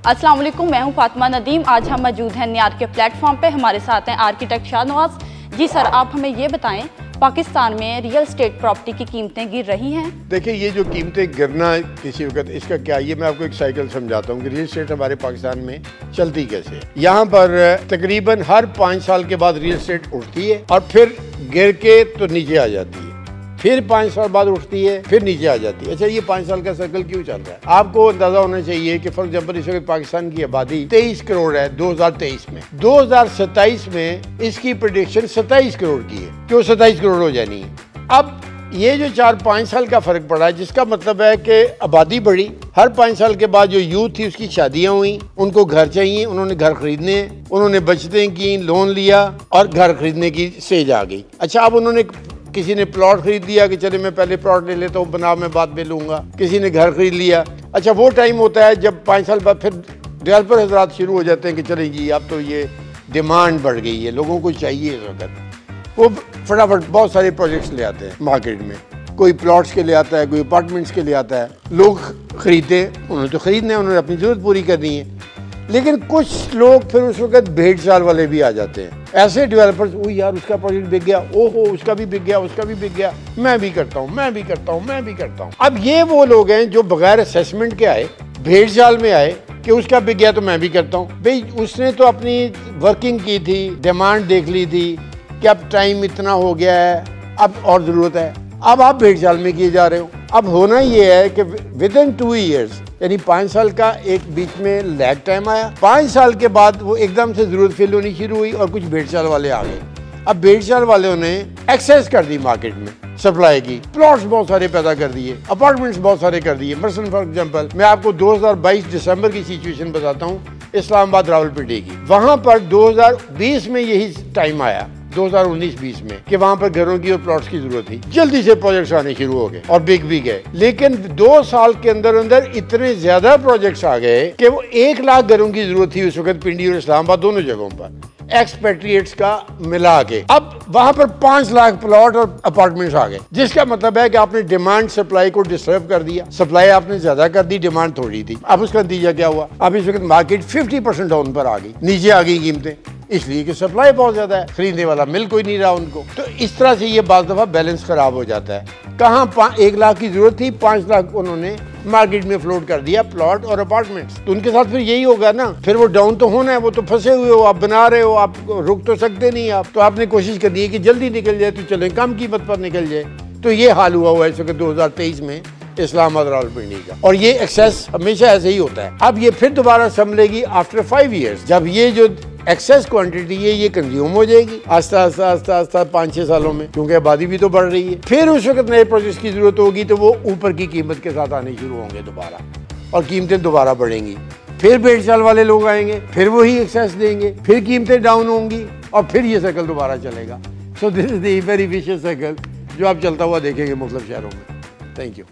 अस्सलाम वालेकुम, मैं हूं फातिमा नदीम। आज हम मौजूद हैं न्यार के प्लेटफॉर्म पे। हमारे साथ हैं आर्किटेक्ट शाहनवाज जी। सर, आप हमें ये बताएं, पाकिस्तान में रियल स्टेट प्रॉपर्टी की कीमतें गिर रही हैं? देखिए, ये जो कीमतें गिरना किसी वक्त, इसका क्या, ये मैं आपको एक साइकिल समझाता हूँ कि रियल स्टेट हमारे पाकिस्तान में चलती कैसे है। यहाँ पर तकरीबन हर 5 साल के बाद रियल स्टेट उठती है और फिर गिर के तो नीचे आ जाती है, फिर 5 साल बाद उठती है, फिर नीचे आ जाती है। अच्छा, ये 5 साल का सर्कल क्यों चल रहा है? आपको अंदाजा होना चाहिए कि फॉर एग्जाम्पल इस वक्त पाकिस्तान की आबादी 23 करोड़ है 2023 में। 2027 में इसकी प्रेडिक्शन 27 करोड़ की है कि वो 27 करोड़ हो जानी है। अब ये जो 4-5 साल का फर्क पड़ा है, जिसका मतलब है कि आबादी बढ़ी। हर 5 साल के बाद जो यूथ थी उसकी शादियां हुई, उनको घर चाहिए, उन्होंने घर खरीदने, उन्होंने बचतें की, लोन लिया और घर खरीदने की स्टेज आ गई। अच्छा, अब उन्होंने किसी ने प्लॉट खरीद लिया कि चले मैं पहले प्लॉट ले लेता हूँ, बनाव में बाद में लूंगा। किसी ने घर खरीद लिया। अच्छा, वो टाइम होता है जब 5 साल बाद फिर डेवलपर हजरात शुरू हो जाते हैं कि चले जी अब तो ये डिमांड बढ़ गई है, लोगों को चाहिए इस वक्त। वो फटाफट बहुत सारे प्रोजेक्ट्स ले आते हैं मार्केट में। कोई प्लॉट्स के ले आता है, कोई अपार्टमेंट्स के ले आता है। लोग खरीदते, उन्होंने तो खरीदना है, उन्होंने अपनी जरूरत पूरी करनी है। लेकिन कुछ लोग फिर उस वक्त भेड़ चाल वाले भी आ जाते हैं। ऐसे डेवलपर्स, ओ यार उसका प्रोजेक्ट बिक गया, ओहो उसका भी बिक गया, उसका भी बिक गया, मैं भी करता हूँ, मैं भी करता हूँ, मैं भी करता हूँ। अब ये वो लोग हैं जो बगैर असेसमेंट के आए, भेड़ चाल में आए कि उसका बिक गया तो मैं भी करता हूँ। भाई उसने तो अपनी वर्किंग की थी, डिमांड देख ली थी कि अब टाइम इतना हो गया है, अब और जरूरत है। अब आप भेड़ चाल में किए जा रहे हो। अब होना ये है कि विद इन 2 ईयर्स, यानी 5 साल का एक बीच में लैग टाइम आया। 5 साल के बाद वो एकदम से जरूरत फील होनी शुरू हुई और कुछ भेड़ चाल वाले आ गए। अब भेड़ चाल वालों ने एक्सेस कर दी मार्केट में सप्लाई की, प्लॉट्स बहुत सारे पैदा कर दिए, अपार्टमेंट्स बहुत सारे कर दिए। मसलन फॉर एग्जांपल मैं आपको 2022 दिसंबर की सिचुएशन बताता हूँ इस्लामाबाद रावलपिंडी की। वहां पर 2020 में यही टाइम आया, 2019-20 में, कि वहां पर घरों की और प्लॉट्स की जरूरत थी। जल्दी से प्रोजेक्ट्स आने शुरू हो गए और बिक भी गए। लेकिन 2 साल के अंदर अंदर इतने ज्यादा प्रोजेक्ट्स आ गए कि वो 1 लाख घरों की जरूरत थी उस वक्त पिंडी और इस्लामाबाद दोनों जगहों पर, एक्सपेट्रिएट्स का मिला के। अब वहां पर 5 लाख प्लॉट और अपार्टमेंट्स आ गए, जिसका मतलब है कि आपने डिमांड सप्लाई को डिस्टर्ब कर दिया। सप्लाई आपने ज्यादा कर दी, डिमांड थोड़ी थी। अब उसका नतीजा क्या हुआ? अब इस वक्त मार्केट 50% डाउन पर आ गई, नीचे आ गई कीमतें, इसलिए कि सप्लाई बहुत ज्यादा है, खरीदने वाला मिल कोई नहीं रहा उनको। तो इस तरह से ये बाज़ दफा बैलेंस खराब हो जाता है। कहाँ 1 लाख की जरूरत थी, 5 लाख उन्होंने मार्केट में फ्लोट कर दिया, प्लॉट और अपार्टमेंट्स। तो उनके साथ फिर यही होगा ना, फिर वो डाउन तो होना है। वो तो फंसे हुए हो, आप बना रहे हो, आप रुक तो सकते नहीं। आप तो आपने कोशिश करनी है कि जल्दी निकल जाए तो चले, कम कीमत पर निकल जाए। तो ये हाल हुआ है इस वक्त 2023 में इस्लामाबाद रावलपिंडी का। और ये एक्सेस हमेशा ऐसे ही होता है। अब ये फिर दोबारा संभलेगी आफ्टर 5 ईयर्स, जब ये जो एक्सेस क्वांटिटी है ये कंज्यूम हो जाएगी आस्ता आस्ता 5-6 सालों में, क्योंकि आबादी भी तो बढ़ रही है। फिर उस वक्त नए प्रोजेक्ट्स की जरूरत होगी तो वो ऊपर की कीमत के साथ आने शुरू होंगे दोबारा, और कीमतें दोबारा बढ़ेंगी। फिर भेड़ चाल वाले लोग आएंगे, फिर वही एक्सेस देंगे, फिर कीमतें डाउन होंगी और फिर ये साइकिल दोबारा चलेगा। So this is the very vicious cycle जो आप चलता हुआ देखेंगे मुख्तलिफ शहरों में। Thank you.